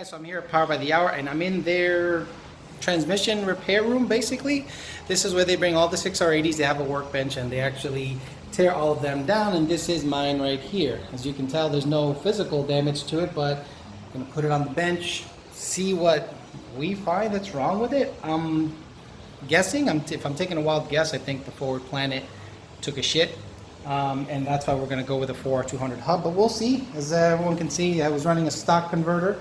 guys, so I'm here at Power by the Hour and I'm in their transmission repair room basically. This is where they bring all the 6R80s. They have a workbench and they actually tear all of them down, and this is mine right here. As you can tell, there's no physical damage to it, but I'm gonna put it on the bench, see what we find that's wrong with it. I'm guessing, if I'm taking a wild guess, I think the forward planet took a shit. And that's why we're going to go with a 4R200 hub, but we'll see. As everyone can see, I was running a stock converter,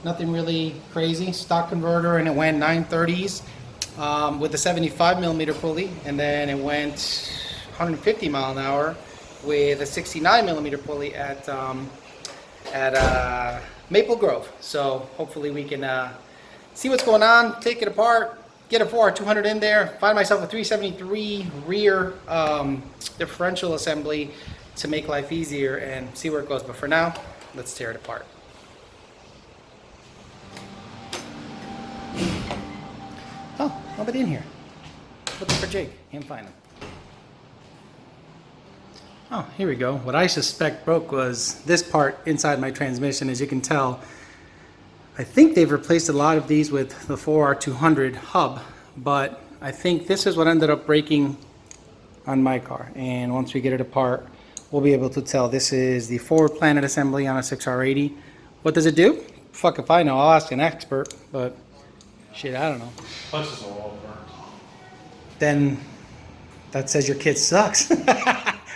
nothing really crazy, stock converter, and it went 930s with the 75mm pulley, and then it went 150 mile an hour with a 69mm pulley at Maple Grove. So hopefully we can see what's going on, take it apart, get a 4R200 in there, find myself a 373 rear differential assembly to make life easier and see where it goes. But for now, let's tear it apart. Oh, nobody in here. Looking for Jake. Can't find him. Oh, here we go. What I suspect broke was this part inside my transmission. As you can tell, I think they've replaced a lot of these with the 4R200 hub, but I think this is what ended up breaking on my car. And once we get it apart, we'll be able to tell. This is the forward planet assembly on a 6R80. What does it do? Fuck if I know. I'll ask an expert, but shit, I don't know. Punches are all burnt. Then that says your kid sucks.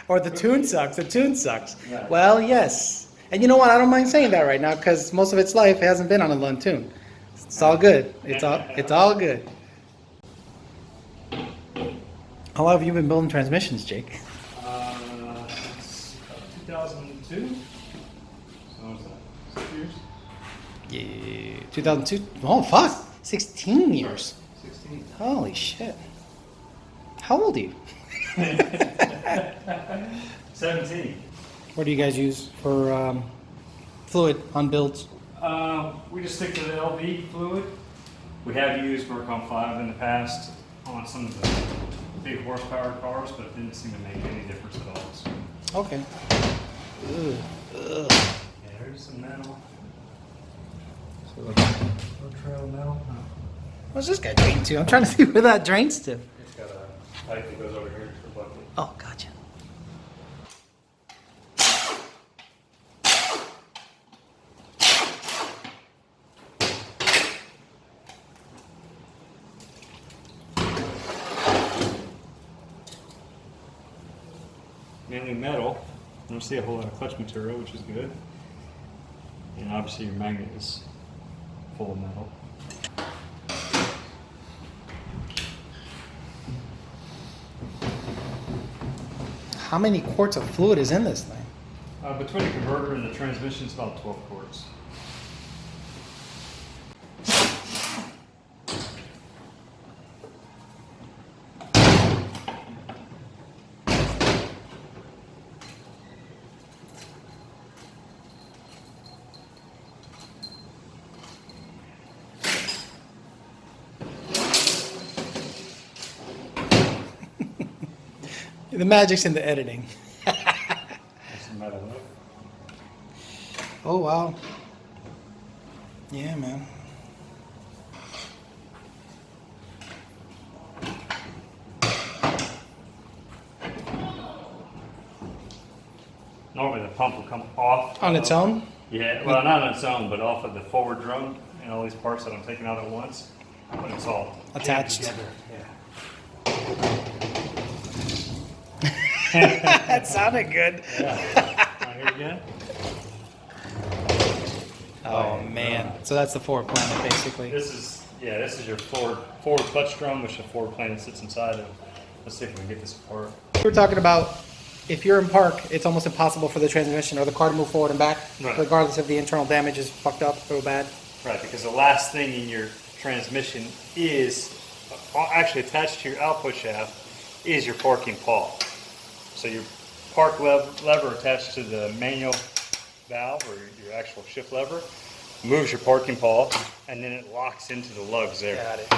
Or the tune sucks. The tune sucks. Yeah. Well, yes. And you know what? I don't mind saying that right now because most of its life it hasn't been on a Lund tune. It's all good. It's all good. How long have you been building transmissions, Jake? Since 2002. So what was that? 6 years? Yeah, 2002. Oh fuck, 16 years. 16. Holy shit. How old are you? 17. What do you guys use for fluid on builds? We just stick to the LV fluid. We have used Mercon 5 in the past on some of the big horsepower cars, but it didn't seem to make any difference at all. So. Okay. Ugh. Ugh. Yeah, there's some metal. So no trail metal. No. What's this guy drain to? I'm trying to see where that drains to. It's got a pipe that goes over here to the bucket. Oh, gotcha. Mainly metal. I don't see a whole lot of clutch material, which is good. And obviously your magnet is full of metal. How many quarts of fluid is in this thing? Between the converter and the transmission, it's about 12 quarts. The magic's in the editing. There's some metal in it. Oh, wow. Yeah, man. Normally the pump will come off. On its own? Yeah, well, not on its own, but off of the forward drum and all these parts that I'm taking out at once. But it's all Attached. together. Yeah. That sounded good. Yeah. Want to hear it again? Oh, man. So that's the forward planet, basically. This is your forward clutch drum, which the forward planet sits inside of. Let's see if we can get this apart. We were talking about if you're in park, it's almost impossible for the transmission or the car to move forward and back, Right. regardless if the internal damage is fucked up so bad. Right, because the last thing in your transmission is actually attached to your output shaft is your parking pawl. So your park lever attached to the manual valve or your actual shift lever moves your parking pawl, and then it locks into the lugs there. Got it.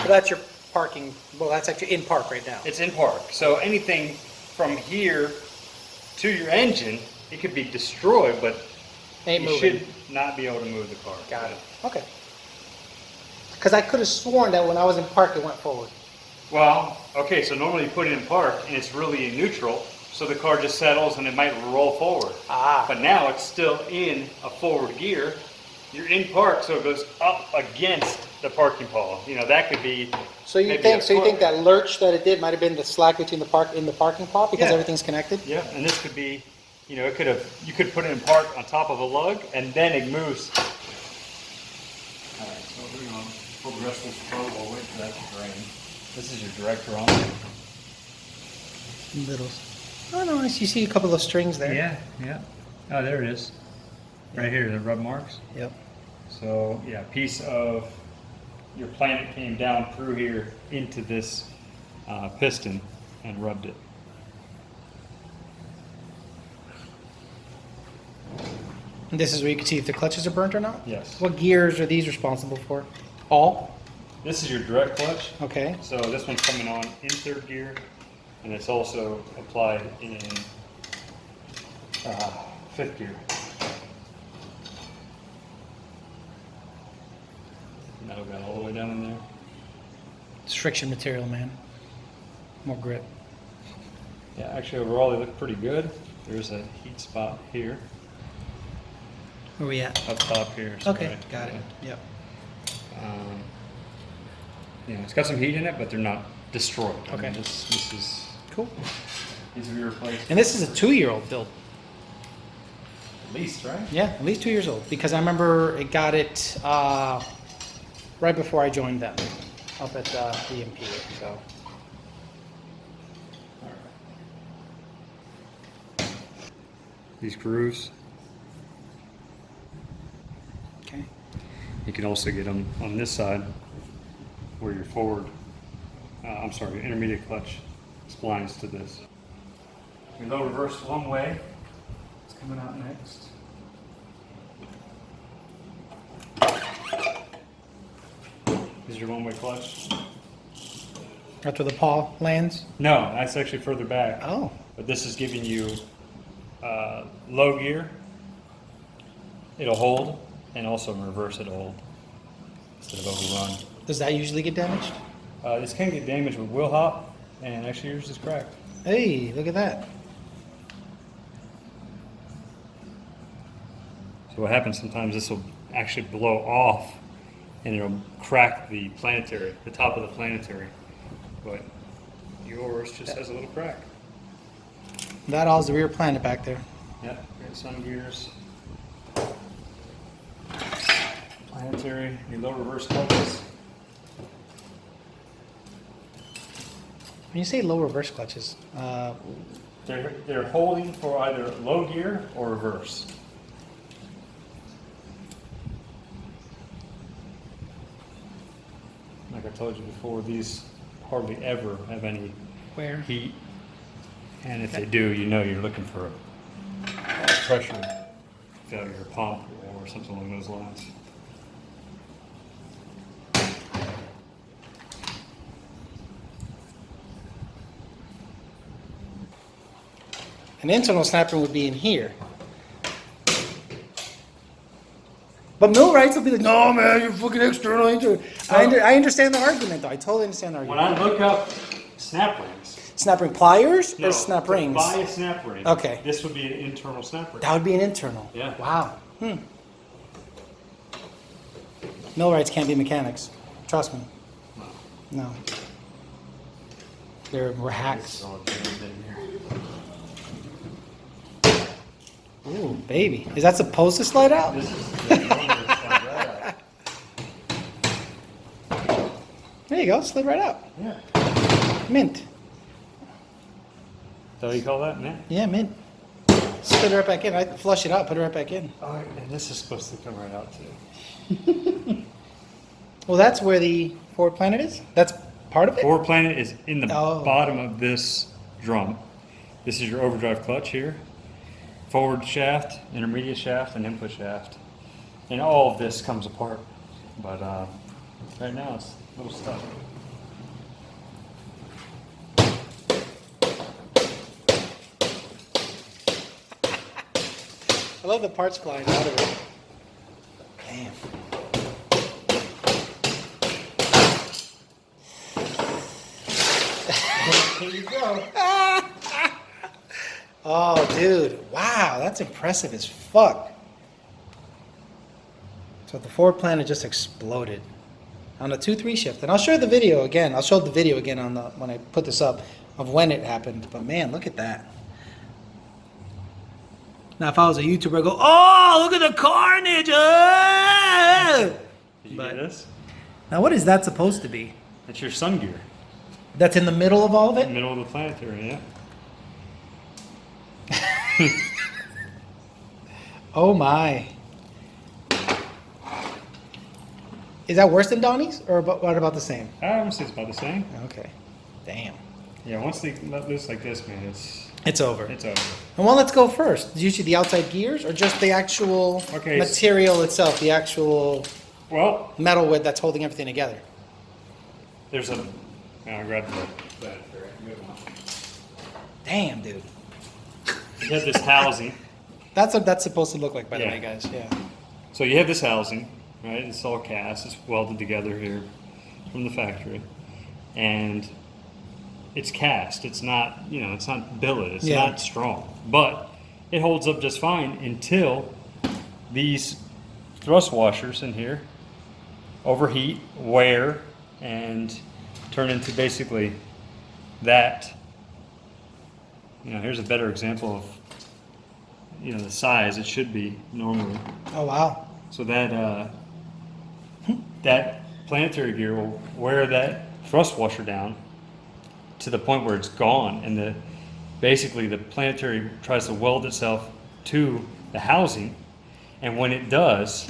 So that's your parking, well, that's actually in park right now. It's in park. So anything from here to your engine, it could be destroyed, but Ain't you moving. should not be able to move the car. Got it. Okay. Because I could have sworn that when I was in park, it went forward. Well, okay, so normally you put it in park and it's really in neutral, so the car just settles and it might roll forward. Ah. But now it's still in a forward gear. You're in park, so it goes up against the parking pawl. You know, that could be. So you maybe think a so? You foot. think that lurch that it did might have been the slack between the parking pawl because Yeah. everything's connected? Yeah, and this could be, you know, you could put it in park on top of a lug and then it moves. All right, so we're going to progress this car while we wait for that to drain. This is your direct run. Littles. Oh no, you see a couple of strings there. Yeah, yeah. Oh, there it is. Right here, the rub marks. Yep. So, yeah, a piece of your planet came down through here into this piston and rubbed it. And this is where you can see if the clutches are burnt or not? Yes. What gears are these responsible for? All? This is your direct clutch. Okay. So this one's coming on in third gear, and it's also applied in fifth gear. And that'll go all the way down in there. It's friction material, man. More grip. Yeah, actually overall they look pretty good. There's a heat spot here, Where we at? up top here. Okay, sorry. got it. Yep. You know, it's got some heat in it, but they're not destroyed. I Okay. mean, this is, Cool. these will be replaced. And this is a 2-year-old build. At least, right? Yeah, at least 2 years old. Because I remember it got it right before I joined them up at EMP. So These grooves, okay. you can also get them on this side where your forward, your intermediate clutch splines to this. Your low reverse one way, it's coming out next. This is your one way clutch. That's where the paw lands. No, that's actually further back. Oh. But this is giving you low gear, it'll hold, and also in reverse it'll hold instead of overrun. Does that usually get damaged? This can get damaged with wheel hop, and actually yours is cracked. Hey, look at that. So what happens sometimes, this will actually blow off, and it'll crack the planetary, the top of the planetary. But yours just has a little crack. That all's the rear planet back there. Yep, got some gears. Planetary, your low reverse clutches. When you say low reverse clutches, They're holding for either low gear or reverse. Like I told you before, these hardly ever have any where? heat, and if they do, you know you're looking for a pressure failure pump or something along those lines. An internal snap ring would be in here. But millwrights will be like, no, man, you're fucking external. I understand the argument, though. I totally understand the When argument. I look up snap rings, Snap ring pliers no, or snap to rings? buy a snap ring, Okay. this would be an internal snap ring. That would be an internal. Yeah. Wow. Millwrights can't be mechanics. Trust me. No. They're hacks. Ooh, baby. Is that supposed to slide out? This is There you go. Slid right out. yeah. Mint. So you call that, man? Yeah, mint. Slid it right back in. I flush it out, put it right back in. All right, and this is supposed to come right out too. Well, that's where the forward planet is? That's part of it? Forward planet is in the Oh. bottom of this drum. This is your overdrive clutch here. Forward shaft, intermediate shaft, and input shaft. And all of this comes apart. But right now it's a little stuck. I love the parts flying out of it. Damn. Here you go. Oh, dude. Wow, that's impressive as fuck. So the Ford Planet just exploded on a 2-3 shift. And I'll show the video again. I'll show the video again on the when I put this up of when it happened. But man, look at that. Now, if I was a YouTuber, I'd go, oh, look at the carnage. Did you get this? Now, what is that supposed to be? That's your sun gear. That's in the middle of all of it? Middle of the planetary, yeah. Oh my. Is that worse than Donnie's, or what about the same? I would say it's about the same. Okay. Damn. Yeah, once they let loose like this, man, It's over. it's over. And well, let's go first. Did you see the outside gears, or just the actual Okay, material itself, the actual Well, metal with that's holding everything together? there's a. I'll grab the planetary. Good one. Damn, dude. You have this housing. That's what that's supposed to look like, by the Yeah. way, guys. Yeah. So you have this housing, right? It's all cast. It's welded together here from the factory, and it's cast. It's not, it's not billet. It's Yeah. not strong, but it holds up just fine until these thrust washers in here overheat, wear, and turn into basically that. Here's a better example of the size it should be normally. Oh wow. So that that planetary gear will wear that thrust washer down to the point where it's gone, and basically the planetary tries to weld itself to the housing, and when it does,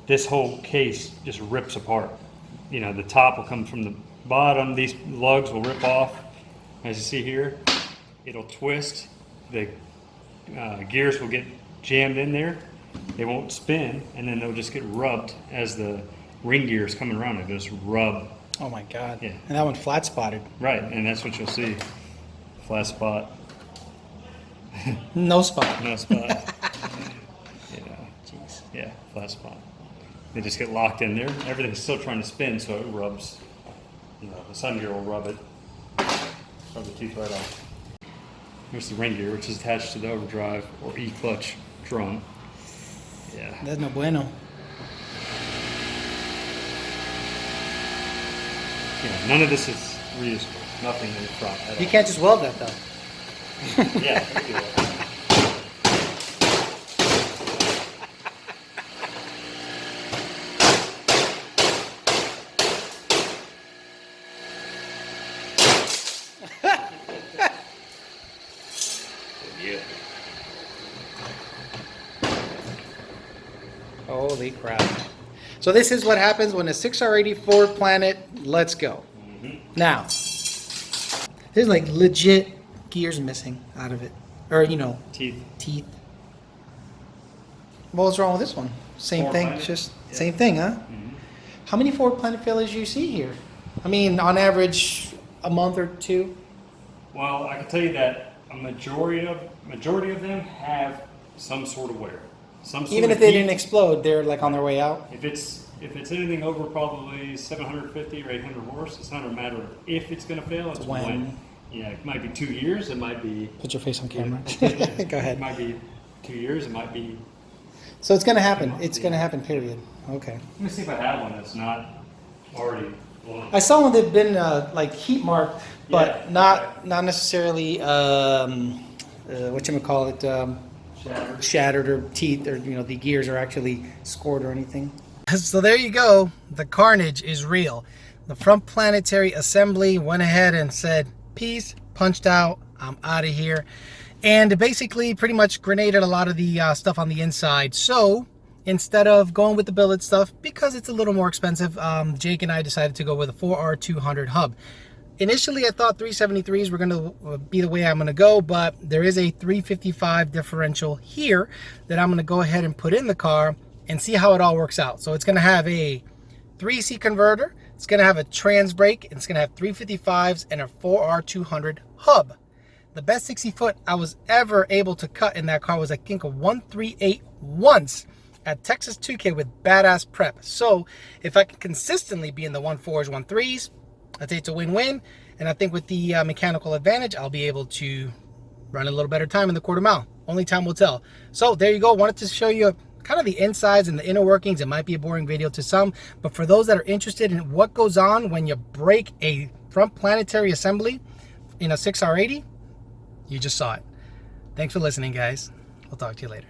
this whole case just rips apart. The top will come from the bottom. These lugs will rip off, as you see here. It'll twist. The gears will get jammed in there. They won't spin, and then they'll just get rubbed as the ring gear is coming around. It just rub. Oh my God. Yeah. And that one flat spotted. Right, and that's what you'll see. Flat spot. No spot. No spot. Jeez. Yeah, flat spot. They just get locked in there. Everything's still trying to spin, so it rubs. The sun gear will rub it. Rub the teeth right off. Here's the ring gear, which is attached to the overdrive or E-clutch drum. Yeah. That's no bueno. Yeah, none of this is reusable. Nothing in the front at all. You can't just weld that though. Yeah, I can do that. Yeah. Holy crap. So this is what happens when a 6R84 Planet lets go. Now, there's like legit gears missing out of it. Or, teeth. What's wrong with this one? Same Ford thing, Planet? just Yeah. same thing, huh? Mhm. How many Ford Planet failures do you see here? I mean, on average, a month or two? Well, I can tell you that a majority of them have some sort of wear. Some sort Even of if they heat. didn't explode, they're like on their way out? If it's anything over probably 750 or 800 horse, it's not a matter of if it's going to fail. It's when. when. Yeah, it might be 2 years. It might be. Put your face on camera. Go It ahead. might be 2 years. It might be. So it's going to happen. It's going to happen, period. Okay. Let me see if I have one that's not already blown. I saw one that'd been like heat marked, but Yeah. not necessarily whatchamacallit, Shattered. shattered or teeth, or the gears are actually scored or anything. So there you go. The carnage is real. The front planetary assembly went ahead and said, peace, punched out, I'm out of here. And basically pretty much grenaded a lot of the stuff on the inside. So instead of going with the billet stuff, because it's a little more expensive, Jake and I decided to go with a 4R200 hub. Initially, I thought 373s were going to be the way I'm going to go, but there is a 355 differential here that I'm going to go ahead and put in the car and see how it all works out. So it's going to have a 3C converter, it's going to have a trans brake, and it's going to have 355s and a 4R200 hub. The best 60 foot I was ever able to cut in that car was, I think, a 138 once at Texas 2K with badass prep. So if I can consistently be in the 1.4s, 1.3s, I think it's a win-win. And I think with the mechanical advantage, I'll be able to run a little better time in the quarter mile. Only time will tell. So there you go. Wanted to show you kind of the insides and the inner workings. It might be a boring video to some, but for those that are interested in what goes on when you break a front planetary assembly in a 6R80, you just saw it. Thanks for listening, guys. We'll talk to you later.